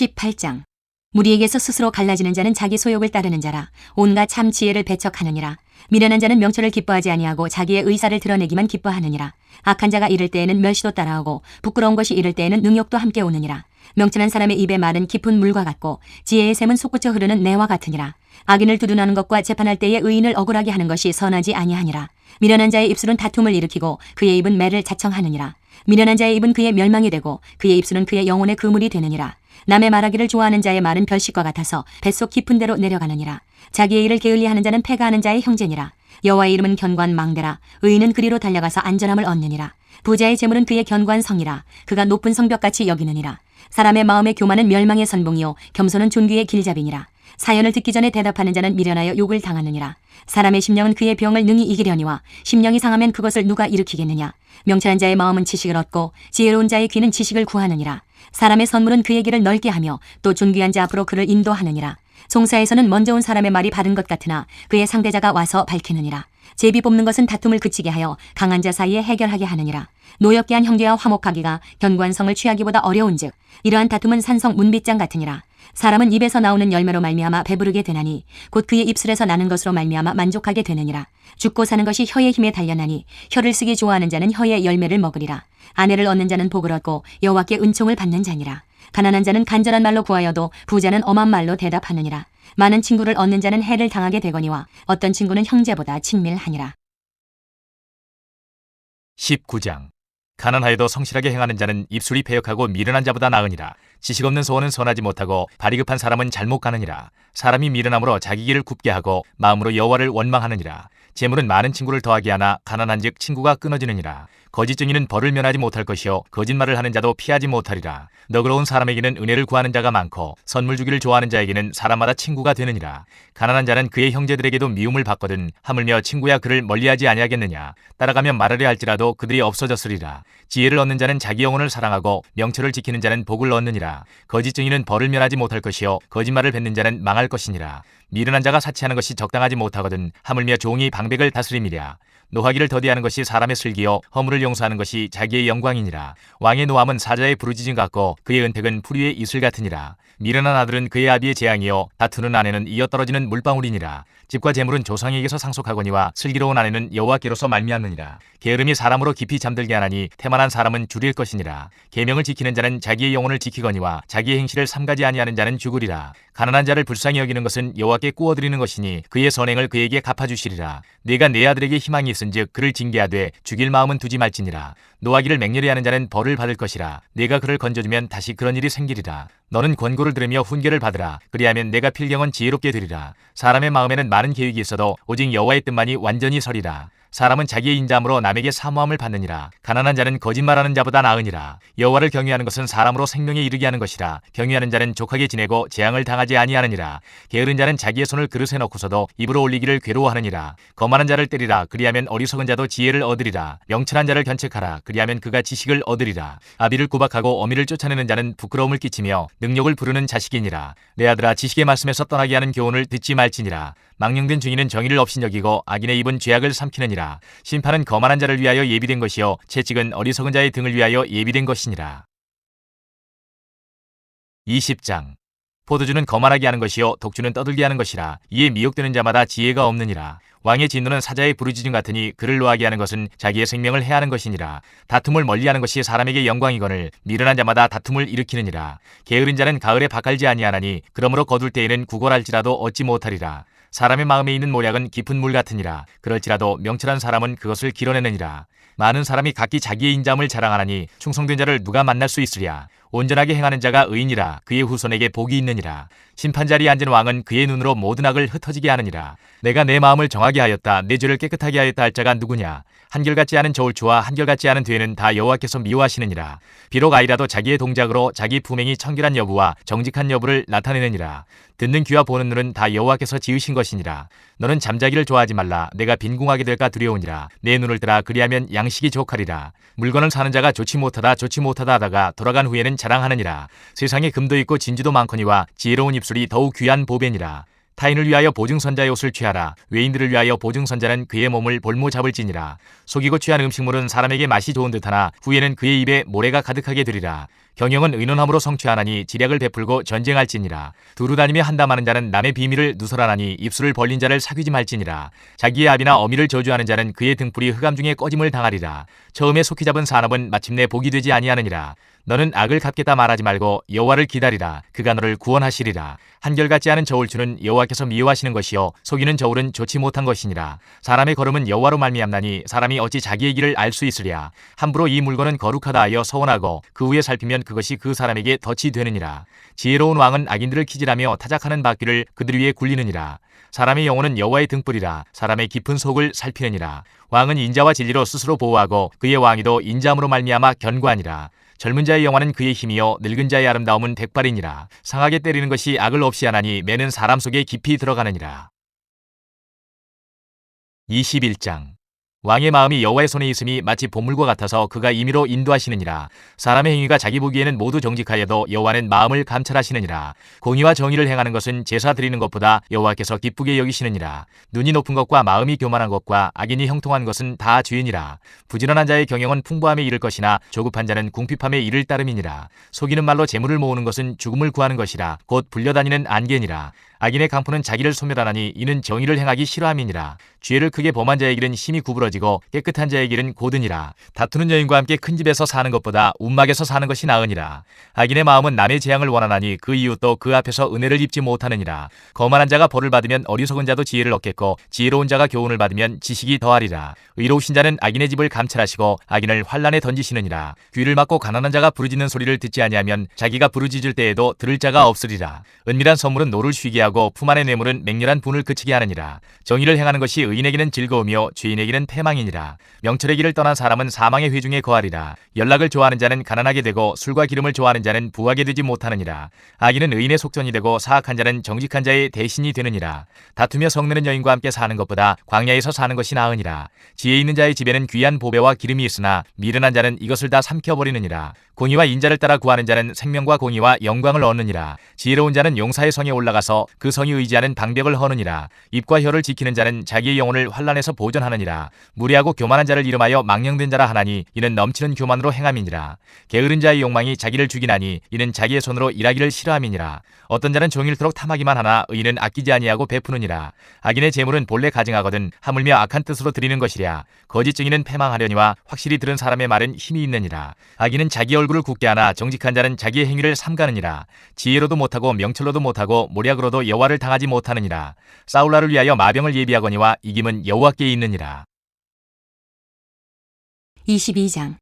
18장. 무리에게서 스스로 갈라지는 자는 자기 소욕을 따르는 자라. 온갖 참 지혜를 배척하느니라. 미련한 자는 명철을 기뻐하지 아니하고 자기의 의사를 드러내기만 기뻐하느니라. 악한 자가 이를 때에는 멸시도 따라오고 부끄러운 것이 이를 때에는 능욕도 함께 오느니라. 명철한 사람의 입의 말은 깊은 물과 같고 지혜의 샘은 솟구쳐 흐르는 내와 같으니라. 악인을 두둔하는 것과 재판할 때에 의인을 억울하게 하는 것이 선하지 아니하니라. 미련한 자의 입술은 다툼을 일으키고 그의 입은 매를 자청하느니라. 미련한 자의 입은 그의 멸망이 되고 그의 입술은 그의 영혼의 그물이 되느니라. 남의 말하기를 좋아하는 자의 말은 별식과 같아서 뱃속 깊은 데로 내려가느니라. 자기의 일을 게을리하는 자는 패가하는 자의 형제니라. 여호와의 이름은 견고한 망대라. 의인은 그리로 달려가서 안전함을 얻느니라. 부자의 재물은 그의 견고한 성이라. 그가 높은 성벽같이 여기느니라. 사람의 마음의 교만은 멸망의 선봉이요 겸손은 존귀의 길잡이니라. 사연을 듣기 전에 대답하는 자는 미련하여 욕을 당하느니라. 사람의 심령은 그의 병을 능히 이기려니와 심령이 상하면 그것을 누가 일으키겠느냐. 명철한 자의 마음은 지식을 얻고 지혜로운 자의 귀는 지식을 구하느니라. 사람의 선물은 그의 길을 넓게 하며 또 존귀한 자 앞으로 그를 인도하느니라. 송사에서는 먼저 온 사람의 말이 바른 것 같으나 그의 상대자가 와서 밝히느니라. 제비 뽑는 것은 다툼을 그치게 하여 강한 자 사이에 해결하게 하느니라. 노엽게 한 형제와 화목하기가 견고한 성을 취하기보다 어려운즉 이러한 다툼은 산성 문빗장 같으니라. 사람은 입에서 나오는 열매로 말미암아 배부르게 되나니 곧 그의 입술에서 나는 것으로 말미암아 만족하게 되느니라. 죽고 사는 것이 혀의 힘에 달려나니 혀를 쓰기 좋아하는 자는 혀의 열매를 먹으리라. 아내를 얻는 자는 복을 얻고 여호와께 은총을 받는 자니라. 가난한 자는 간절한 말로 구하여도 부자는 엄한 말로 대답하느니라. 많은 친구를 얻는 자는 해를 당하게 되거니와 어떤 친구는 형제보다 친밀하니라. 19장. 가난하여도 성실하게 행하는 자는 입술이 패역하고 미련한 자보다 나으니라. 지식 없는 소원은 선하지 못하고 발이 급한 사람은 잘못 가느니라. 사람이 미련함으로 자기 길을 굽게 하고 마음으로 여호와를 원망하느니라. 재물은 많은 친구를 더하게 하나 가난한즉 친구가 끊어지느니라. 거짓 증인은 벌을 면하지 못할 것이요 거짓말을 하는 자도 피하지 못하리라. 너그러운 사람에게는 은혜를 구하는 자가 많고 선물 주기를 좋아하는 자에게는 사람마다 친구가 되느니라. 가난한 자는 그의 형제들에게도 미움을 받거든 하물며 친구야 그를 멀리하지 아니하겠느냐. 따라가면 말하려 할지라도 그들이 없어졌으리라. 지혜를 얻는 자는 자기 영혼을 사랑하고 명철을 지키는 자는 복을 얻느니라. 거짓 증인은 벌을 면하지 못할 것이요 거짓말을 뱉는 자는 망할 것이니라. 미련한 자가 사치하는 것이 적당하지 못하거든 하물며 종이 방백을 다스림이랴. 노하기를 더디하는 것이 사람의 슬기요 허물을 용서하는 것이 자기의 영광이니라. 왕의 노함은 사자의 부르짖음 같고 그의 은택은 풀위의 이슬 같으니라. 미련한 아들은 그의 아비의 재앙이요 다투는 아내는 이어떨어지는 물방울이니라. 집과 재물은 조상에게서 상속하거니와 슬기로운 아내는 여호와께로서 말미암느니라. 게으름이 사람으로 깊이 잠들게 하나니 태만한 사람은 줄일 것이니라. 계명을 지키는 자는 자기의 영혼을 지키거니와 자기의 행실을 삼가지 아니하는 자는 죽으리라. 가난한 자를 불쌍히 여기는 것은 여호와께 꾸어드리는 것이니 그의 선행을 그에게 갚아주시리라. 네가 내 아들에게 희망이 있은즉 그를 징계하되 죽일 마음은 두지 말지니라. 노하기를 맹렬히 하는 자는 벌을 받을 것이라. 네가 그를 건져주면 다시 그런 일이 생기리라. 너는 권고를 들으며 훈계를 받으라. 그리하면 내가 필경은 지혜롭게 되리라. 사람의 마음에는 많은 계획이 있어도 오직 여호와의 뜻만이 완전히 서리라. 사람은 자기의 인자함으로 남에게 사모함을 받느니라. 가난한 자는 거짓말하는 자보다 나으니라. 여호와를 경외하는 것은 사람으로 생명에 이르게 하는 것이라. 경외하는 자는 족하게 지내고 재앙을 당하지 아니하느니라. 게으른 자는 자기의 손을 그릇에 넣고서도 입으로 올리기를 괴로워하느니라. 거만한 자를 때리라. 그리하면 어리석은 자도 지혜를 얻으리라. 명철한 자를 견책하라. 그리하면 그가 지식을 얻으리라. 아비를 구박하고 어미를 쫓아내는 자는 부끄러움을 끼치며 능욕을 부르는 자식이니라. 내 아들아 지식의 말씀에서 떠나게 하는 교훈을 듣지 말지니라. 망령된 증인은 정의를 업신여기고 악인의 입은 죄악을 삼키느니라. 심판은 거만한 자를 위하여 예비된 것이요 채찍은 어리석은 자의 등을 위하여 예비된 것이니라. 20장. 포도주는 거만하게 하는 것이요 독주는 떠들게 하는 것이라. 이에 미혹되는 자마다 지혜가 없느니라. 왕의 진노는 사자의 부르짖음 같으니 그를 노하게 하는 것은 자기의 생명을 해하는 것이니라. 다툼을 멀리하는 것이 사람에게 영광이거늘 미련한 자마다 다툼을 일으키느니라. 게으른 자는 가을에 밭갈지 아니하나니 그러므로 거둘 때에는 구걸할지라도 얻지 못하리라. 사람의 마음에 있는 모략은 깊은 물 같으니라. 그럴지라도 명철한 사람은 그것을 길어내느니라. 많은 사람이 각기 자기의 인자함을 자랑하나니 충성된 자를 누가 만날 수 있으랴. 온전하게 행하는 자가 의인이라. 그의 후손에게 복이 있느니라. 심판자리에 앉은 왕은 그의 눈으로 모든 악을 흩어지게 하느니라. 내가 내 마음을 정하게 하였다. 내 죄를 깨끗하게 하였다 할 자가 누구냐. 한결같지 않은 저울추와 한결같지 않은 뒤에는 다 여호와께서 미워하시느니라. 비록 아이라도 자기의 동작으로 자기 품행이 청결한 여부와 정직한 여부를 나타내느니라. 듣는 귀와 보는 눈은 다 여호와께서 지으신 것이니라. 너는 잠자기를 좋아하지 말라. 내가 빈궁하게 될까 두려우니라. 내 눈을 뜨라. 그리하면 양식이 족하리라. 물건을 사는 자가 좋지 못하다 하다가 돌아간 후에는 자랑하느니라. 세상에 금도 있고 진주도 많거니와 지혜로운 입술이 더욱 귀한 보배니라. 타인을 위하여 보증선자의 옷을 취하라. 외인들을 위하여 보증선자는 그의 몸을 볼모 잡을지니라. 속이고 취한 음식물은 사람에게 맛이 좋은 듯하나 후에는 그의 입에 모래가 가득하게 되리라. 경영은 의논함으로 성취하나니 지략을 베풀고 전쟁할지니라. 두루 다니며 한담하는 자는 남의 비밀을 누설하나니 입술을 벌린 자를 사귀지 말지니라. 자기의 아비나 어미를 저주하는 자는 그의 등불이 흑암 중에 꺼짐을 당하리라. 처음에 속히 잡은 산업은 마침내 복이 되지 아니하느니라. 너는 악을 갚겠다 말하지 말고 여호와를 기다리라. 그가 너를 구원하시리라. 한결같지 않은 저울추는 여호와께서 미워하시는 것이요 속이는 저울은 좋지 못한 것이니라. 사람의 걸음은 여호와로 말미암나니 사람이 어찌 자기의 길을 알 수 있으랴. 함부로 이 물건은 거룩하다 하여 서원하고 그 후에 살피면 그것이 그 사람에게 덫이 되느니라. 지혜로운 왕은 악인들을 키질하며 타작하는 바퀴를 그들 위에 굴리느니라. 사람의 영혼은 여호와의 등불이라. 사람의 깊은 속을 살피느니라. 왕은 인자와 진리로 스스로 보호하고 그의 왕위도 인자함으로 말미암아 견고하니라. 젊은 자의 영화는 그의 힘이요 늙은 자의 아름다움은 백발이니라. 상하게 때리는 것이 악을 없이 하나니 매는 사람 속에 깊이 들어가느니라. 21장. 왕의 마음이 여호와의 손에 있음이 마치 보물과 같아서 그가 임의로 인도하시느니라. 사람의 행위가 자기 보기에는 모두 정직하여도 여호와는 마음을 감찰하시느니라. 공의와 정의를 행하는 것은 제사 드리는 것보다 여호와께서 기쁘게 여기시느니라. 눈이 높은 것과 마음이 교만한 것과 악인이 형통한 것은 다 죄이니라. 부지런한 자의 경영은 풍부함에 이를 것이나 조급한 자는 궁핍함에 이를 따름이니라. 속이는 말로 재물을 모으는 것은 죽음을 구하는 것이라. 곧 불려다니는 안개니라. 악인의 강포는 자기를 소멸하나니 이는 정의를 행하기 싫어함이니라. 죄를 크게 범한 자의 길은 심히 구부러지고 깨끗한 자의 길은 고드니라. 다투는 여인과 함께 큰 집에서 사는 것보다 움막에서 사는 것이 나으니라. 악인의 마음은 남의 재앙을 원하나니 그 이웃도 그 앞에서 은혜를 입지 못하느니라. 거만한 자가 벌을 받으면 어리석은 자도 지혜를 얻겠고 지혜로운 자가 교훈을 받으면 지식이 더하리라. 의로우신 자는 악인의 집을 감찰하시고 악인을 환란에 던지시느니라. 귀를 막고 가난한 자가 부르짖는 소리를 듣지 아니하면 자기가 부르짖을 때에도 들을 자가 없으리라. 은밀한 선물은 노를 쉬게 하고 품 안의 뇌물은 맹렬한 분을 그치게 하느니라. 정의를 행하는 것이 의인에게는 즐거우며 죄인에게는 패망이니라. 명철의 길을 떠난 사람은 사망의 회중에 거하리라. 연락을 좋아하는 자는 가난하게 되고 술과 기름을 좋아하는 자는 부하게 되지 못하느니라. 악인은 의인의 속전이 되고 사악한 자는 정직한 자의 대신이 되느니라. 다투며 성내는 여인과 함께 사는 것보다 광야에서 사는 것이 나으니라. 지혜 있는 자의 집에는 귀한 보배와 기름이 있으나 미련한 자는 이것을 다 삼켜버리느니라. 공의와 인자를 따라 구하는 자는 생명과 공의와 영광을 얻느니라. 지혜로운 자는 용사의 성에 올라가서 그 성이 의지하는 방벽을 허느니라. 입과 혀를 지키는 자는 자기의 영혼을 환란에서 보전하느니라. 무례하고 교만한 자를 이름하여 망령된 자라 하나니 이는 넘치는 교만으로 행함이니라. 게으른 자의 욕망이 자기를 죽이나니 이는 자기의 손으로 일하기를 싫어함이니라. 어떤 자는 종일토록 탐하기만 하나 의인은 아끼지 아니하고 베푸느니라. 악인의 재물은 본래 가증하거든 하물며 악한 뜻으로 드리는 것이랴. 거짓 증인은 패망하려니와 확실히 들은 사람의 말은 힘이 있느니라. 악인은 자기 얼굴을 굳게 하나 정직한 자는 자기의 행위를 삼가느니라. 지혜로도 못하고 명철로도 못하고 모략으로도 여호와를 당하지 못하느니라. 사울라를 위하여 마병을 예비하거니와 이김은 여호와께 있느니라. 22장.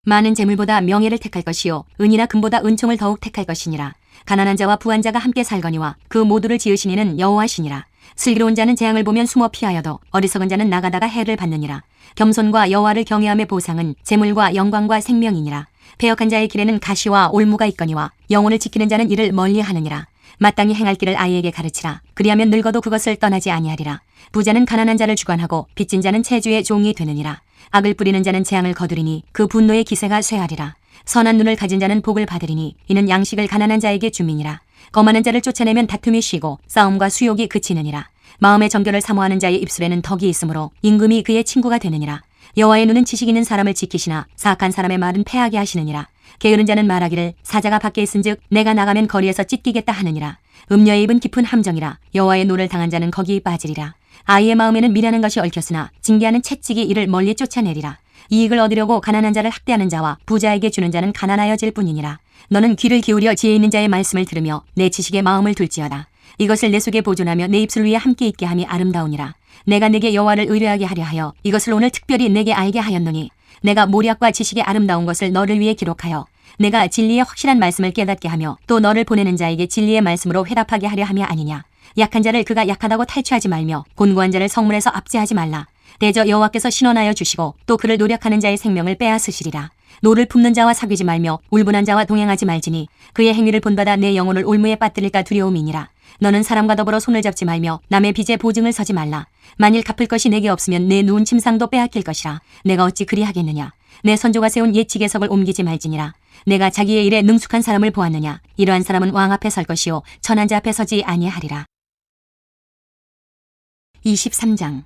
많은 재물보다 명예를 택할 것이요 은이나 금보다 은총을 더욱 택할 것이니라. 가난한 자와 부한 자가 함께 살거니와 그 모두를 지으신 이는 여호와시니라. 슬기로운 자는 재앙을 보면 숨어 피하여도 어리석은 자는 나가다가 해를 받느니라. 겸손과 여호와를 경외함의 보상은 재물과 영광과 생명이니라. 배역한 자의 길에는 가시와 올무가 있거니와 영혼을 지키는 자는 이를 멀리하느니라. 마땅히 행할 길을 아이에게 가르치라. 그리하면 늙어도 그것을 떠나지 아니하리라. 부자는 가난한 자를 주관하고 빚진 자는 채주의 종이 되느니라. 악을 뿌리는 자는 재앙을 거두리니 그 분노의 기세가 쇠하리라. 선한 눈을 가진 자는 복을 받으리니 이는 양식을 가난한 자에게 주민이라. 거만한 자를 쫓아내면 다툼이 쉬고 싸움과 수욕이 그치느니라. 마음의 정결을 사모하는 자의 입술에는 덕이 있으므로 임금이 그의 친구가 되느니라. 여호와의 눈은 지식 있는 사람을 지키시나 사악한 사람의 말은 패하게 하시느니라. 게으른 자는 말하기를 사자가 밖에 있은즉 내가 나가면 거리에서 찢기겠다 하느니라. 음녀의 입은 깊은 함정이라. 여호와의 노를 당한 자는 거기 빠지리라. 아이의 마음에는 미련한 것이 얽혔으나 징계하는 채찍이 이를 멀리 쫓아내리라. 이익을 얻으려고 가난한 자를 학대하는 자와 부자에게 주는 자는 가난하여질 뿐이니라. 너는 귀를 기울여 지혜 있는 자의 말씀을 들으며 내 지식에 마음을 둘지어다. 이것을 내 속에 보존하며 내 입술 위에 함께 있게 함이 아름다우니라. 내가 내게 여호와를 의뢰하게 하려 하여 이것을 오늘 특별히 내게 알게 하였노니 내가 모략과 지식의 아름다운 것을 너를 위해 기록하여 내가 진리의 확실한 말씀을 깨닫게 하며 또 너를 보내는 자에게 진리의 말씀으로 회답하게 하려 함이 아니냐. 약한 자를 그가 약하다고 탈취하지 말며 곤고한 자를 성문에서 압제하지 말라. 대저 여호와께서 신원하여 주시고 또 그를 노력하는 자의 생명을 빼앗으시리라. 노를 품는 자와 사귀지 말며 울분한 자와 동행하지 말지니 그의 행위를 본받아 내 영혼을 올무에 빠뜨릴까 두려움이니라. 너는 사람과 더불어 손을 잡지 말며 남의 빚에 보증을 서지 말라. 만일 갚을 것이 내게 없으면 내 누운 침상도 빼앗길 것이라. 내가 어찌 그리하겠느냐. 내 선조가 세운 예치계석을 옮기지 말지니라. 내가 자기의 일에 능숙한 사람을 보았느냐. 이러한 사람은 왕 앞에 설 것이요 천한 자 앞에 서지 아니하리라. 23장.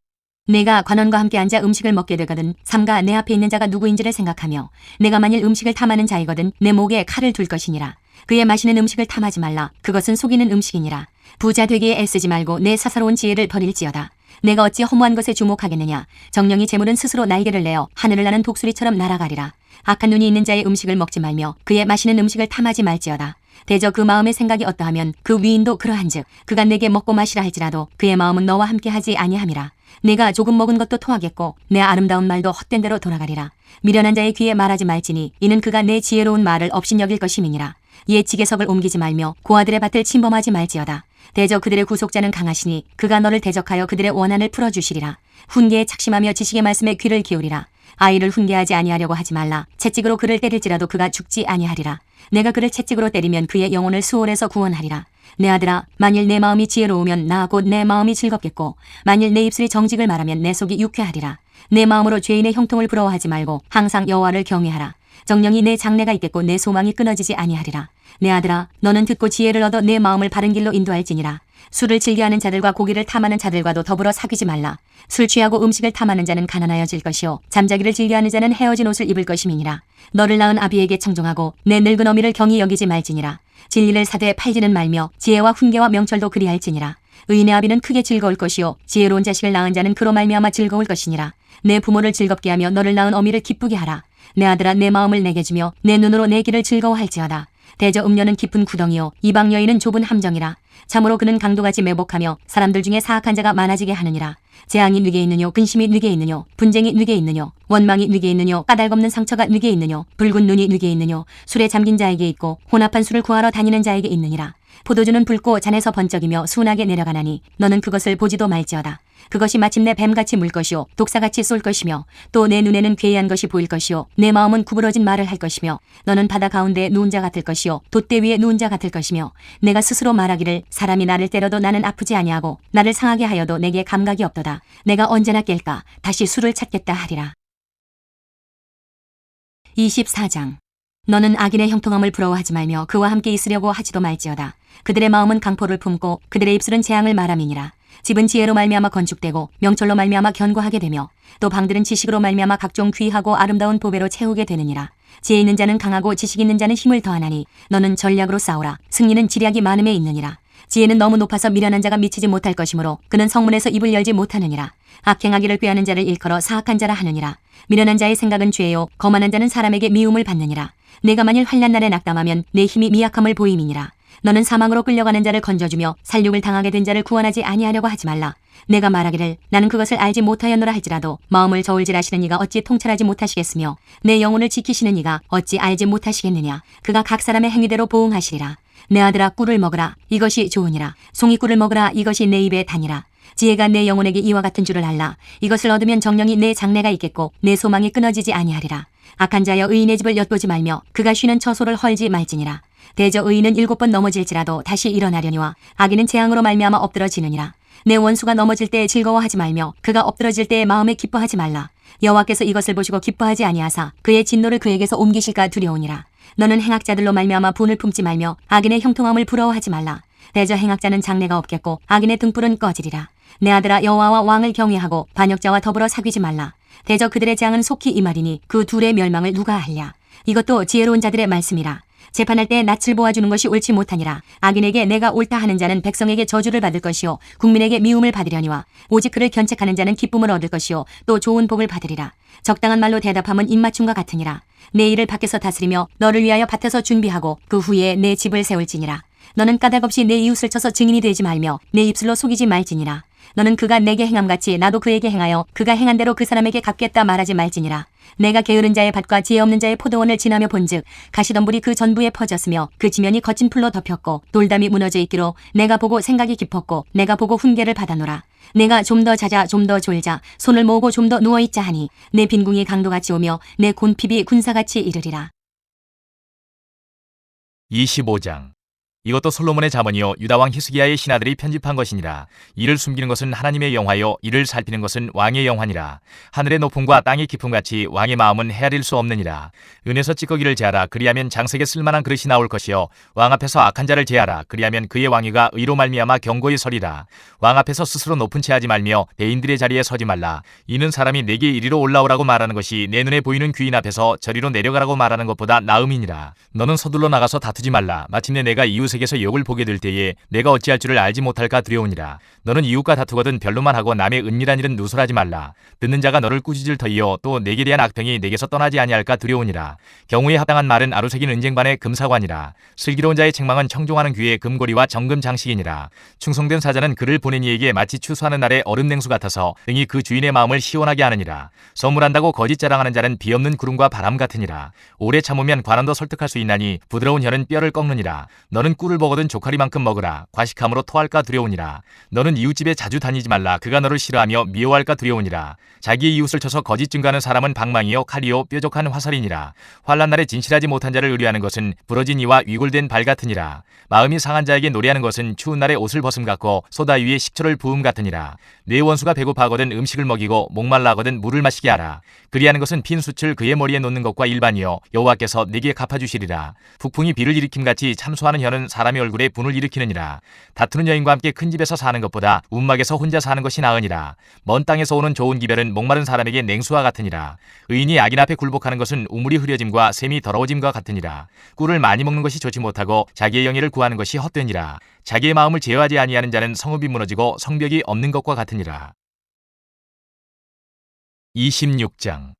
내가 관원과 함께 앉아 음식을 먹게 되거든 삼가 내 앞에 있는 자가 누구인지를 생각하며 내가 만일 음식을 탐하는 자이거든 내 목에 칼을 둘 것이니라. 그의 마시는 음식을 탐하지 말라. 그것은 속이는 음식이니라. 부자 되기에 애쓰지 말고 내 사사로운 지혜를 버릴지어다. 내가 어찌 허무한 것에 주목하겠느냐. 정령이 재물은 스스로 날개를 내어 하늘을 나는 독수리처럼 날아가리라. 악한 눈이 있는 자의 음식을 먹지 말며 그의 마시는 음식을 탐하지 말지어다. 대저 그 마음의 생각이 어떠하면 그 위인도 그러한즉 그가 내게 먹고 마시라 할지라도 그의 마음은 너와 함께하지 아니함이라. 내가 조금 먹은 것도 토하겠고 내 아름다운 말도 헛된 대로 돌아가리라. 미련한 자의 귀에 말하지 말지니 이는 그가 내 지혜로운 말을 업신여길 것임이니라. 옛 지계석을 옮기지 말며 고아들의 밭을 침범하지 말지어다. 대저 그들의 구속자는 강하시니 그가 너를 대적하여 그들의 원한을 풀어주시리라. 훈계에 착심하며 지식의 말씀에 귀를 기울이라. 아이를 훈계하지 아니하려고 하지 말라. 채찍으로 그를 때릴지라도 그가 죽지 아니하리라. 내가 그를 채찍으로 때리면 그의 영혼을 수월에서 구원하리라. 내 아들아, 만일 내 마음이 지혜로우면 나 곧 내 마음이 즐겁겠고 만일 내 입술이 정직을 말하면 내 속이 유쾌하리라. 내 마음으로 죄인의 형통을 부러워하지 말고 항상 여호와를 경외하라. 정령이 내 장래가 있겠고 내 소망이 끊어지지 아니하리라. 내 아들아, 너는 듣고 지혜를 얻어 내 마음을 바른 길로 인도할지니라. 술을 즐겨하는 자들과 고기를 탐하는 자들과도 더불어 사귀지 말라. 술 취하고 음식을 탐하는 자는 가난하여질 것이요 잠자기를 즐겨하는 자는 헤어진 옷을 입을 것임이니라. 너를 낳은 아비에게 청종하고 내 늙은 어미를 경히 여기지 말지니라. 진리를 사되 팔지는 말며 지혜와 훈계와 명철도 그리할지니라. 의인의 아비는 크게 즐거울 것이요 지혜로운 자식을 낳은 자는 그로 말미암아 즐거울 것이니라. 내 부모를 즐겁게 하며 너를 낳은 어미를 기쁘게 하라. 내 아들아, 내 마음을 내게 주며 내 눈으로 내 길을 즐거워할지어다. 대저 음녀는 깊은 구덩이요 이방 여인은 좁은 함정이라. 참으로 그는 강도같이 매복하며 사람들 중에 사악한 자가 많아지게 하느니라. 재앙이 네게 있느뇨 근심이 네게 있느뇨 분쟁이 네게 있느뇨 원망이 네게 있느뇨 까닭없는 상처가 네게 있느뇨 붉은 눈이 네게 있느뇨 술에 잠긴 자에게 있고 혼합한 술을 구하러 다니는 자에게 있느니라. 포도주는 붉고 잔에서 번쩍이며 순하게 내려가나니 너는 그것을 보지도 말지어다. 그것이 마침내 뱀같이 물 것이요 독사같이 쏠 것이며 또 내 눈에는 괴이한 것이 보일 것이요 내 마음은 구부러진 말을 할 것이며 너는 바다 가운데 누운 자 같을 것이요 돛대 위에 누운 자 같을 것이며 내가 스스로 말하기를 사람이 나를 때려도 나는 아프지 아니하고 나를 상하게 하여도 내게 감각이 없도다. 내가 언제나 깰까 다시 술을 찾겠다 하리라. 24장. 너는 악인의 형통함을 부러워하지 말며 그와 함께 있으려고 하지도 말지어다. 그들의 마음은 강포를 품고 그들의 입술은 재앙을 말함이니라. 집은 지혜로 말미암아 건축되고 명철로 말미암아 견고하게 되며 또 방들은 지식으로 말미암아 각종 귀하고 아름다운 보배로 채우게 되느니라. 지혜 있는 자는 강하고 지식 있는 자는 힘을 더하나니 너는 전략으로 싸우라. 승리는 지략이 많음에 있느니라. 지혜는 너무 높아서 미련한 자가 미치지 못할 것이므로 그는 성문에서 입을 열지 못하느니라. 악행하기를 꾀하는 자를 일컬어 사악한 자라 하느니라. 미련한 자의 생각은 죄요 거만한 자는 사람에게 미움을 받느니라. 내가 만일 환난 날에 낙담하면 내 힘이 미약함을 보임이니라. 너는 사망으로 끌려가는 자를 건져주며 살육을 당하게 된 자를 구원하지 아니하려고 하지 말라. 내가 말하기를 나는 그것을 알지 못하였노라 할지라도 마음을 저울질하시는 이가 어찌 통찰하지 못하시겠으며 내 영혼을 지키시는 이가 어찌 알지 못하시겠느냐. 그가 각 사람의 행위대로 보응하시리라. 내 아들아, 꿀을 먹으라. 이것이 좋으니라. 송이꿀을 먹으라. 이것이 내 입에 다니라. 지혜가 내 영혼에게 이와 같은 줄을 알라. 이것을 얻으면 정령이 내 장래가 있겠고 내 소망이 끊어지지 아니하리라. 악한 자여 의인의 집을 엿보지 말며 그가 쉬는 처소를 헐지 말지니라. 대저 의인은 7번 넘어질지라도 다시 일어나려니와 악인은 재앙으로 말미암아 엎드러지느니라. 내 원수가 넘어질 때에 즐거워하지 말며 그가 엎드러질 때에 마음에 기뻐하지 말라. 여호와께서 이것을 보시고 기뻐하지 아니하사 그의 진노를 그에게서 옮기실까 두려우니라. 너는 행악자들로 말미암아 분을 품지 말며 악인의 형통함을 부러워하지 말라. 대저 행악자는 장래가 없겠고 악인의 등불은 꺼지리라. 내 아들아, 여호와와 왕을 경외하고 반역자와 더불어 사귀지 말라. 대저 그들의 재앙은 속히 임하리니 그 둘의 멸망을 누가 알랴. 이것도 지혜로운 자들의 말씀이라. 재판할 때 낯을 보아주는 것이 옳지 못하니라. 악인에게 내가 옳다 하는 자는 백성에게 저주를 받을 것이요 국민에게 미움을 받으려니와 오직 그를 견책하는 자는 기쁨을 얻을 것이요 또 좋은 복을 받으리라. 적당한 말로 대답함은 입맞춤과 같으니라. 내 일을 밖에서 다스리며 너를 위하여 밭에서 준비하고 그 후에 내 집을 세울지니라. 너는 까닭없이 내 이웃을 쳐서 증인이 되지 말며 내 입술로 속이지 말지니라. 너는 그가 내게 행함같이 나도 그에게 행하여 그가 행한 대로 그 사람에게 갚겠다 말하지 말지니라. 내가 게으른 자의 밭과 지혜 없는 자의 포도원을 지나며 본즉 가시덤불이 그 전부에 퍼졌으며 그 지면이 거친 풀로 덮였고 돌담이 무너져 있기로 내가 보고 생각이 깊었고 내가 보고 훈계를 받아노라. 내가 좀 더 자자 좀 더 졸자 손을 모으고 좀 더 누워있자 하니 내 빈궁이 강도같이 오며 내 곤핍이 군사같이 이르리라. 25장. 이것도 솔로몬의 잠언이요 유다 왕 히스기야의 신하들이 편집한 것이니라. 이를 숨기는 것은 하나님의 영화요 이를 살피는 것은 왕의 영화니라. 하늘의 높음과 땅의 깊음같이 왕의 마음은 헤아릴 수 없느니라. 은에서 찌꺼기를 제하라. 그리하면 장색에 쓸만한 그릇이 나올 것이요 왕 앞에서 악한 자를 제하라. 그리하면 그의 왕위가 의로 말미암아 경고히 서리라. 왕 앞에서 스스로 높은 채 하지 말며 대인들의 자리에 서지 말라. 이는 사람이 내게 이리로 올라오라고 말하는 것이 내 눈에 보이는 귀인 앞에서 저리로 내려가라고 말하는 것보다 나음이니라. 너는 서둘러 나가서 다투지 말라. 마침내 내가 이웃에게서 욕을 보게 될 때에 내가 어찌할 줄을 알지 못할까 두려우니라. 너는 이웃과 다투거든 별로만 하고 남의 은밀한 일은 누설하지 말라. 듣는 자가 너를 꾸짖을 터이요 또 내게 대한 악평이 내게서 떠나지 아니할까 두려우니라. 경우에 합당한 말은 아루새긴 은쟁반의 금사관이라. 슬기로운 자의 책망은 청종하는 귀의 금고리와 정금 장식이니라. 충성된 사자는 그를 보낸 이에게 마치 추수하는 날의 얼음 냉수 같아서 등이 그 주인의 마음을 시원하게 하느니라. 선물한다고 거짓 자랑하는 자는 비 없는 구름과 바람 같으니라. 오래 참으면 관원도 설득할 수 있나니 부드러운 혀는 뼈를 꺾느니라. 너는 꿀을 먹거든 조카리만큼 먹으라. 과식함으로 토할까 두려우니라. 너는 이웃집에 자주 다니지 말라. 그가 너를 싫어하며 미워할까 두려우니라. 자기의 이웃을 쳐서 거짓 증거하는 사람은 방망이요 칼이요 뾰족한 화살이니라. 환난 날에 진실하지 못한 자를 의뢰하는 것은 부러진 이와 위골된 발 같으니라. 마음이 상한 자에게 노래하는 것은 추운 날에 옷을 벗음 같고 소다 위에 식초를 부음 같으니라. 내 원수가 배고파하거든 음식을 먹이고 목말라하거든 물을 마시게 하라. 그리하는 것은 핀 숯을 그의 머리에 놓는 것과 일반이요 여호와께서 내게 갚아주시리라. 북풍이 비를 일으킴같이 참소하는 혀는 사람의 얼굴에 분을 일으키느니라. 다투는 여인과 함께 큰 집에서 사는 것보다 움막에서 혼자 사는 것이 나으니라. 먼 땅에서 오는 좋은 기별은 목마른 사람에게 냉수와 같으니라. 의인이 악인 앞에 굴복하는 것은 우물이 흐려짐과 샘이 더러워짐과 같으니라. 꿀을 많이 먹는 것이 좋지 못하고 자기의 영예를 구하는 것이 헛되니라. 자기의 마음을 제어하지 아니하는 자는 성읍이 무너지고 성벽이 없는 것과 같으니라. 26장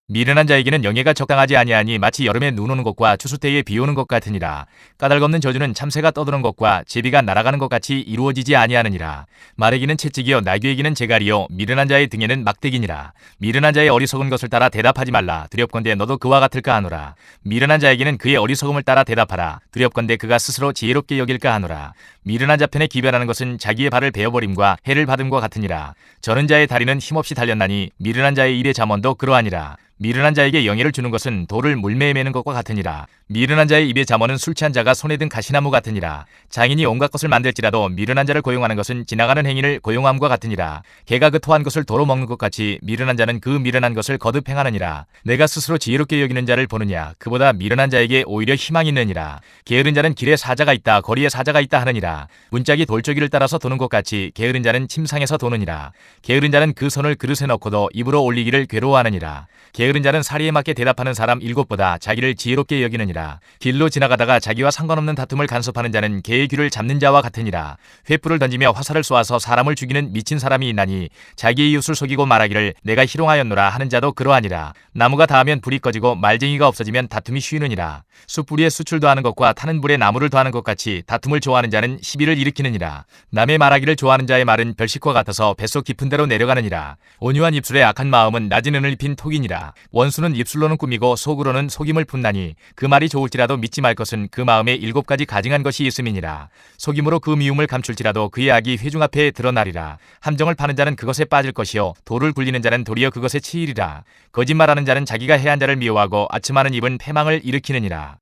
미련한 자에게는 영예가 적당하지 아니하니 마치 여름에 눈 오는 것과 추수 때에 비 오는 것 같으니라. 까닭없는 저주는 참새가 떠드는 것과 제비가 날아가는 것 같이 이루어지지 아니하느니라. 말에게는 채찍이요 나귀에게는 제갈이요 미련한 자의 등에는 막대기니라. 미련한 자의 어리석은 것을 따라 대답하지 말라. 두렵건대 너도 그와 같을까 하노라. 미련한 자에게는 그의 어리석음을 따라 대답하라. 두렵건대 그가 스스로 지혜롭게 여길까 하노라. 미련한 자 편에 기별하는 것은 자기의 발을 베어버림과 해를 받음과 같으니라. 저는 자의 다리는 힘없이 달렸나니 미련한 자의 입의 잠언도 그러하니라. 미련한 자에게 영예를 주는 것은 돌을 물매에 매는 것과 같으니라. 미련한 자의 입의 잠언은 술 취한 자가 손에 든 가시나무 같으니라. 장인이 온갖 것을 만들지라도 미련한 자를 고용하는 것은 지나가는 행인을 고용함과 같으니라. 개가 그 토한 것을 도로 먹는 것 같이 미련한 자는 그 미련한 것을 거듭 행하느니라. 내가 스스로 지혜롭게 여기는 자를 보느냐. 그보다 미련한 자에게 오히려 희망이 있느니라. 게으른 자는 길에 사자가 있다 거리에 사자가 있다 하느니라. 문짝이 돌조기를 따라서 도는 것 같이 게으른 자는 침상에서 도느니라. 게으른 자는 그 손을 그릇에 넣고도 입으로 올리기를 괴로워하느니라. 게으른 자는 사리에 맞게 대답하는 사람 7보다 자기를 지혜롭게 여기느니라. 길로 지나가다가 자기와 상관없는 다툼을 간섭하는 자는 개의 귀를 잡는 자와 같으니라. 횃불을 던지며 화살을 쏘아서 사람을 죽이는 미친 사람이 있나니 자기의 이웃을 속이고 말하기를 내가 희롱하였노라 하는 자도 그러하니라. 나무가 닿으면 불이 꺼지고 말쟁이가 없어지면 다툼이 쉬느니라. 숯불에 수출 더하는 것과 타는 불에 나무를 더하는 것 같이 다툼을 좋아하는 자는 시비를 일으키느니라. 남의 말하기를 좋아하는 자의 말은 별식과 같아서 뱃속 깊은 데로 내려가느니라. 온유한 입술에 악한 마음은 낮은 은을 입힌 톡이니라. 원수는 입술로는 꾸미고 속으로는 속임을 푼다니 그 말이 좋을지라도 믿지 말 것은 그 마음에 7가지 가증한 것이 있음이니라. 속임으로 그 미움을 감출지라도 그의 악이 회중 앞에 드러나리라. 함정을 파는 자는 그것에 빠질 것이요 돌을 굴리는 자는 도리어 그것에 치이리라. 거짓말하는 자는 자기가 해한 자를 미워하고 아첨하는 입은 패망을 일으키느니라.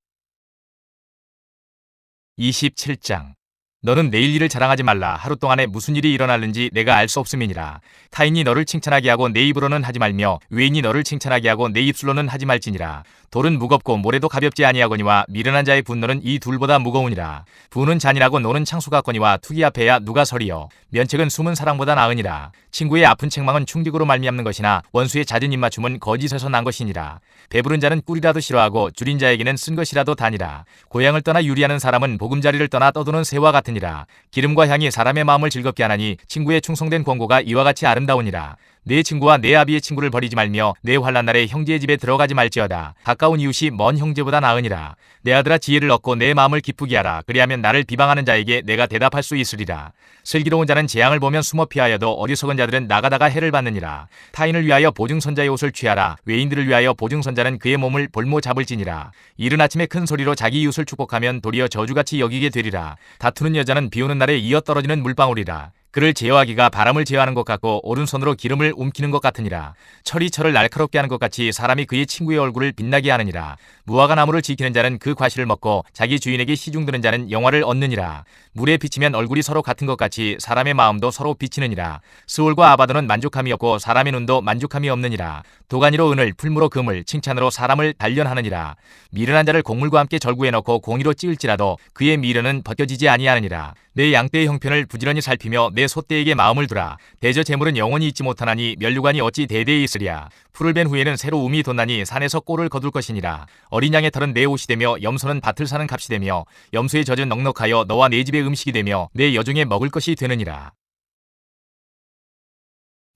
27장 너는 내일 일을 자랑하지 말라. 하루 동안에 무슨 일이 일어날는지 내가 알 수 없음이니라. 타인이 너를 칭찬하게 하고 내 입으로는 하지 말며 외인이 너를 칭찬하게 하고 내 입술로는 하지 말지니라. 돌은 무겁고 모래도 가볍지 아니하거니와 미련한 자의 분노는 이 둘보다 무거우니라. 부는 잔인하고 노는 창수 같거니와 투기 앞에야 누가 서리요. 면책은 숨은 사랑보다 나으니라. 친구의 아픈 책망은 충직으로 말미암는 것이나 원수의 잦은 입맞춤은 거짓에서 난 것이니라. 배부른 자는 꿀이라도 싫어하고 줄인 자에게는 쓴 것이라도 다니라. 고향을 떠나 유리하는 사람은 보금자리를 떠나 떠도는 새와 같으니라. 기름과 향이 사람의 마음을 즐겁게 하나니 친구의 충성된 권고가 이와 같이 아름다우니라. 내 친구와 내 아비의 친구를 버리지 말며 내 환난 날에 형제의 집에 들어가지 말지어다. 가까운 이웃이 먼 형제보다 나으니라. 내 아들아 지혜를 얻고 내 마음을 기쁘게 하라. 그리하면 나를 비방하는 자에게 내가 대답할 수 있으리라. 슬기로운 자는 재앙을 보면 숨어 피하여도 어리석은 자들은 나가다가 해를 받느니라. 타인을 위하여 보증선자의 옷을 취하라. 외인들을 위하여 보증선자는 그의 몸을 볼모 잡을지니라. 이른 아침에 큰 소리로 자기 이웃을 축복하면 도리어 저주같이 여기게 되리라. 다투는 여자는 비오는 날에 이어 떨어지는 물방울이라. 그를 제어하기가 바람을 제어하는 것 같고 오른손으로 기름을 움키는 것 같으니라. 철이 철을 날카롭게 하는 것 같이 사람이 그의 친구의 얼굴을 빛나게 하느니라. 무화과 나무를 지키는 자는 그 과실을 먹고 자기 주인에게 시중드는 자는 영화를 얻느니라. 물에 비치면 얼굴이 서로 같은 것 같이 사람의 마음도 서로 비치느니라. 스올과 아바도는 만족함이 없고 사람의 눈도 만족함이 없느니라. 도가니로 은을, 풀무로 금을, 칭찬으로 사람을 단련하느니라. 미련한 자를 곡물과 함께 절구해 넣고 공의로 찌을지라도 그의 미련은 벗겨지지 아니하느니라. 내 양떼의 형편을 부지런히 살피며 내 소떼에게 마음을 두라. 대저 재물은 영원히 잊지 못하나니 면류관이 어찌 대대에 있으랴. 풀을 벤 후에는 새로 움이 돋나니 산에서 꼴을 거둘 것이니라. 어린 양의 털은 내 옷이 되며 염소는 밭을 사는 값이 되며 염소의 젖은 넉넉하여 너와 내 집의 음식이 되며 내 여종의 먹을 것이 되느니라.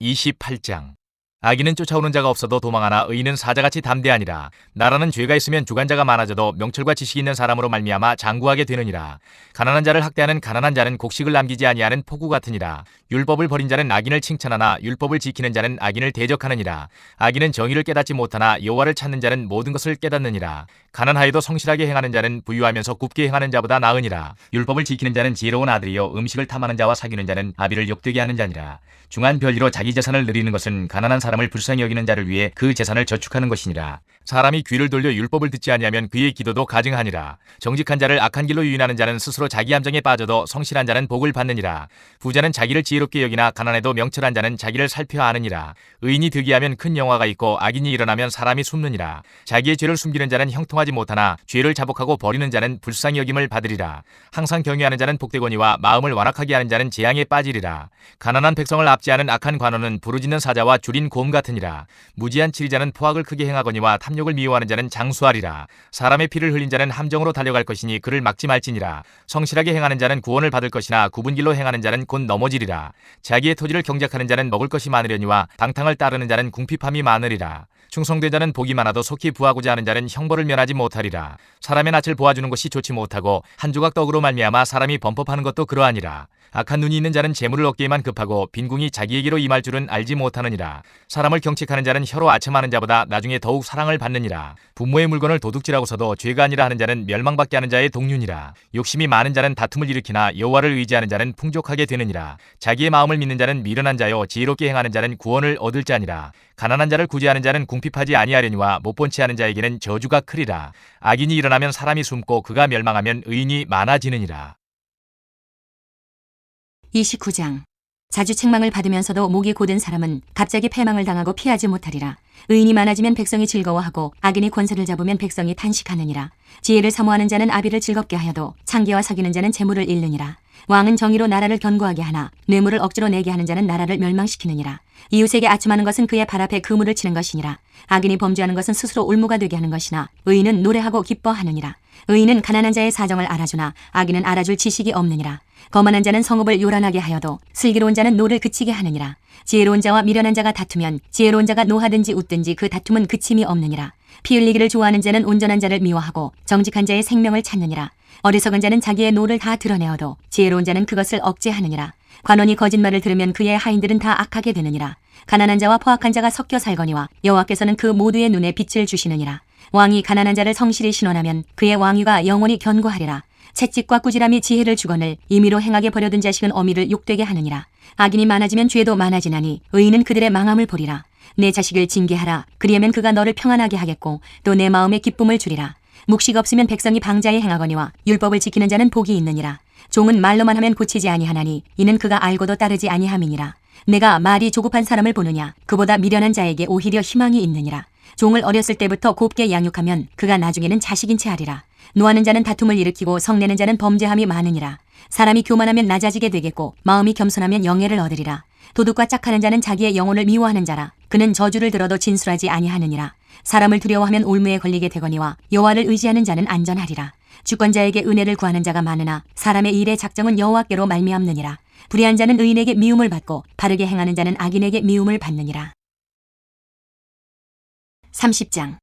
28장. 악인은 쫓아오는 자가 없어도 도망하나 의인은 사자같이 담대하니라. 나라는 죄가 있으면 주관자가 많아져도 명철과 지식이 있는 사람으로 말미암아 장구하게 되느니라. 가난한 자를 학대하는 가난한 자는 곡식을 남기지 아니하는 폭우 같으니라. 율법을 버린 자는 악인을 칭찬하나 율법을 지키는 자는 악인을 대적하느니라. 악인은 정의를 깨닫지 못하나 여호와를 찾는 자는 모든 것을 깨닫느니라. 가난하여도 성실하게 행하는 자는 부유하면서 굽게 행하는 자보다 나으니라. 율법을 지키는 자는 지혜로운 아들이요 음식을 탐하는 자와 사귀는 자는 아비를 욕되게 하는 자니라. 중한 별리로 자기 재산을 누리는 것은 가난한 사람을 불쌍히 여기는 자를 위해 그 재산을 저축하는 것이니라. 사람이 귀를 돌려 율법을 듣지 아니하면 그의 기도도 가증하니라. 정직한 자를 악한 길로 유인하는 자는 스스로 자기 함정에 빠져도 성실한 자는 복을 받느니라. 부자는 자기를 지혜롭게 여기나 가난해도 명철한 자는 자기를 살펴 아느니라. 의인이 득이하면 큰 영화가 있고 악인이 일어나면 사람이 숨느니라. 자기의 죄를 숨기는 자는 형통하지 못하나 죄를 자복하고 버리는 자는 불쌍히 여김을 받으리라. 항상 경외하는 자는 복되거니와 마음을 완악하게 하는 자는 재앙에 빠지리라. 가난한 백성을 압제하는 악한 관원은 부르짖는 사자와 줄인 곰 같으니라. 무지한 치리자는 포악을 크게 행하거니와 탐욕을 미워하는 자는 장수하리라. 사람의 피를 흘린 자는 함정으로 달려갈 것이니 그를 막지 말지니라. 성실하게 행하는 자는 구원을 받을 것이나 굽은 길로 행하는 자는 곧 넘어지리라. 자기의 토지를 경작하는 자는 먹을 것이 많으려니와 방탕을 따르는 자는 궁핍함이 많으리라. 충성된 자는 복이 많아도 속히 부하고자 하는 자는 형벌을 면하지 못하리라. 사람의 낯을 보아주는 것이 좋지 못하고 한 조각 떡으로 말미암아 사람이 범법하는 것도 그러하니라. 악한 눈이 있는 자는 재물을 얻기에만 급하고 빈궁이 자기에게로 임할 줄은 알지 못하느니라. 사람을 경책하는 자는 혀로 아첨하는 자보다 나중에 더욱 사랑을 받느니라. 부모의 물건을 도둑질하고서도 죄가 아니라 하는 자는 멸망받게 하는 자의 동류니라. 욕심이 많은 자는 다툼을 일으키나 여호와를 의지하는 자는 풍족하게 되느니라. 자기의 마음을 믿는 자는 미련한 자요 지혜롭게 행하는 자는 구원을 얻을 자니라. 가난한 자를 구제하는 자는 궁핍하지 아니하려니와 못본치 하는 자에게는 저주가 크리라. 악인이 일어나면 사람이 숨고 그가 멸망하면 의인이 많아지느니라. 29장. 자주 책망을 받으면서도 목이 곧은 사람은 갑자기 패망을 당하고 피하지 못하리라. 의인이 많아지면 백성이 즐거워하고 악인이 권세를 잡으면 백성이 탄식하느니라. 지혜를 사모하는 자는 아비를 즐겁게 하여도 창기와 사귀는 자는 재물을 잃느니라. 왕은 정의로 나라를 견고하게 하나 뇌물을 억지로 내게 하는 자는 나라를 멸망시키느니라. 이웃에게 아첨하는 것은 그의 발 앞에 그물을 치는 것이니라. 악인이 범죄하는 것은 스스로 올무가 되게 하는 것이나 의인은 노래하고 기뻐하느니라. 의인은 가난한 자의 사정을 알아주나 악인은 알아줄 지식이 없느니라. 거만한 자는 성읍을 요란하게 하여도 슬기로운 자는 노를 그치게 하느니라. 지혜로운 자와 미련한 자가 다투면 지혜로운 자가 노하든지 웃든지 그 다툼은 그침이 없느니라. 피 흘리기를 좋아하는 자는 온전한 자를 미워하고 정직한 자의 생명을 찾느니라. 어리석은 자는 자기의 노를 다 드러내어도 지혜로운 자는 그것을 억제하느니라. 관원이 거짓말을 들으면 그의 하인들은 다 악하게 되느니라. 가난한 자와 포악한 자가 섞여 살거니와 여호와께서는 그 모두의 눈에 빛을 주시느니라. 왕이 가난한 자를 성실히 신원하면 그의 왕위가 영원히 견고하리라. 채찍과 꾸지람이 지혜를 주거늘 임의로 행하게 버려둔 자식은 어미를 욕되게 하느니라. 악인이 많아지면 죄도 많아지나니 의인은 그들의 망함을 보리라. 내 자식을 징계하라. 그리하면 그가 너를 평안하게 하겠고 또 내 마음에 기쁨을 주리라. 묵식 없으면 백성이 방자에 행하거니와 율법을 지키는 자는 복이 있느니라. 종은 말로만 하면 고치지 아니하나니 이는 그가 알고도 따르지 아니함이니라. 내가 말이 조급한 사람을 보느냐 그보다 미련한 자에게 오히려 희망이 있느니라. 종을 어렸을 때부터 곱게 양육하면 그가 나중에는 자식인 채 하리라. 노하는 자는 다툼을 일으키고 성내는 자는 범죄함이 많으니라. 사람이 교만하면 낮아지게 되겠고 마음이 겸손하면 영예를 얻으리라. 도둑과 짝하는 자는 자기의 영혼을 미워하는 자라. 그는 저주를 들어도 진술하지 아니하느니라. 사람을 두려워하면 올무에 걸리게 되거니와 여호와를 의지하는 자는 안전하리라. 주권자에게 은혜를 구하는 자가 많으나 사람의 일의 작정은 여호와께로 말미암느니라. 불의한 자는 의인에게 미움을 받고 바르게 행하는 자는 악인에게 미움을 받느니라. 30장.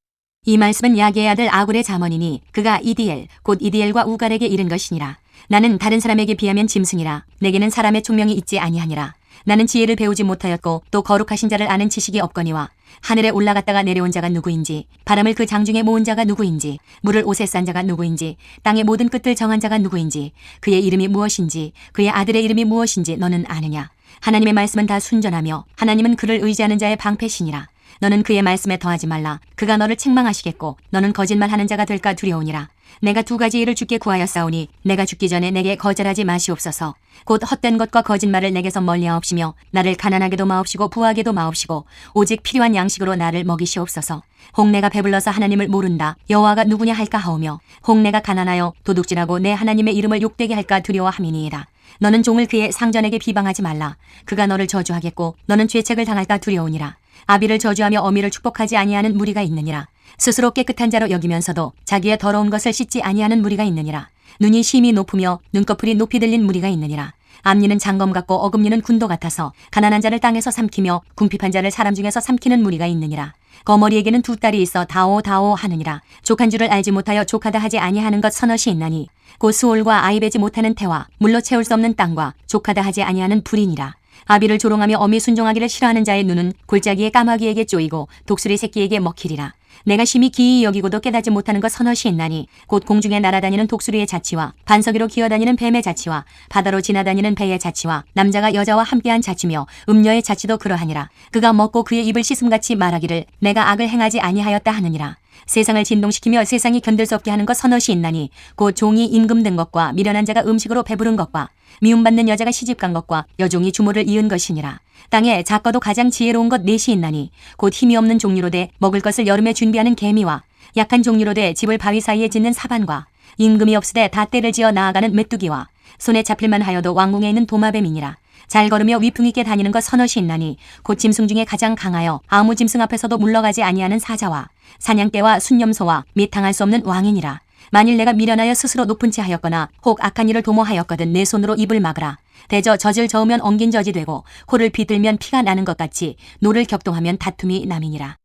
이 말씀은 야게의 아들 아굴의 잠언이니 그가 이디엘 곧 이디엘과 우갈에게 이른 것이니라. 나는 다른 사람에게 비하면 짐승이라. 내게는 사람의 총명이 있지 아니하니라. 나는 지혜를 배우지 못하였고 또 거룩하신 자를 아는 지식이 없거니와 하늘에 올라갔다가 내려온 자가 누구인지 바람을 그 장중에 모은 자가 누구인지 물을 옷에 싼 자가 누구인지 땅의 모든 끝을 정한 자가 누구인지 그의 이름이 무엇인지 그의 아들의 이름이 무엇인지 너는 아느냐. 하나님의 말씀은 다 순전하며 하나님은 그를 의지하는 자의 방패시니라. 너는 그의 말씀에 더하지 말라. 그가 너를 책망하시겠고 너는 거짓말하는 자가 될까 두려우니라. 내가 두 가지 일을 주께 구하였사오니 내가 죽기 전에 내게 거절하지 마시옵소서. 곧 헛된 것과 거짓말을 내게서 멀리하옵시며 나를 가난하게도 마옵시고 부하게도 마옵시고 오직 필요한 양식으로 나를 먹이시옵소서. 혹 내가 배불러서 하나님을 모른다 여호와가 누구냐 할까 하오며 혹 내가 가난하여 도둑질하고 내 하나님의 이름을 욕되게 할까 두려워함이니이다. 너는 종을 그의 상전에게 비방하지 말라. 그가 너를 저주하겠고 너는 죄책을 당할까 두려우니라. 아비를 저주하며 어미를 축복하지 아니하는 무리가 있느니라. 스스로 깨끗한 자로 여기면서도 자기의 더러운 것을 씻지 아니하는 무리가 있느니라. 눈이 심히 높으며 눈꺼풀이 높이 들린 무리가 있느니라. 앞니는 장검 같고 어금니는 군도 같아서 가난한 자를 땅에서 삼키며 궁핍한 자를 사람 중에서 삼키는 무리가 있느니라. 거머리에게는 두 딸이 있어 다오 다오 하느니라. 족한 줄을 알지 못하여 족하다 하지 아니하는 것 서너시 있나니 곧 수올과 아이 베지 못하는 태와 물로 채울 수 없는 땅과 족하다 하지 아니하는 불이니라. 아비를 조롱하며 어미 순종하기를 싫어하는 자의 눈은 골짜기의 까마귀에게 쪼이고 독수리 새끼에게 먹히리라. 내가 심히 기이 여기고도 깨닫지 못하는 것 서너시 있나니 곧 공중에 날아다니는 독수리의 자치와 반석이로 기어다니는 뱀의 자치와 바다로 지나다니는 배의 자치와 남자가 여자와 함께한 자치며 음녀의 자치도 그러하니라. 그가 먹고 그의 입을 씻음같이 말하기를 내가 악을 행하지 아니하였다 하느니라. 세상을 진동시키며 세상이 견딜 수 없게 하는 것 서너시 있나니 곧 종이 임금된 것과 미련한 자가 음식으로 배부른 것과 미움받는 여자가 시집간 것과 여종이 주모를 이은 것이니라. 땅에 작고도 가장 지혜로운 것 넷이 있나니 곧 힘이 없는 종류로 돼 먹을 것을 여름에 준비하는 개미와 약한 종류로 돼 집을 바위 사이에 짓는 사반과 임금이 없으되 다 때를 지어 나아가는 메뚜기와 손에 잡힐만 하여도 왕궁에 있는 도마뱀이니라. 잘 걸으며 위풍 있게 다니는 것 서너시 있나니 곧 짐승 중에 가장 강하여 아무 짐승 앞에서도 물러가지 아니하는 사자와 사냥개와 순념소와 및 당할 수 없는 왕이니라. 만일 내가 미련하여 스스로 높은 채 하였거나 혹 악한 일을 도모하였거든 내 손으로 입을 막으라. 대저 젖을 저으면 엉긴 젖이 되고 코를 비들면 피가 나는 것 같이 노를 격동하면 다툼이 남이니라.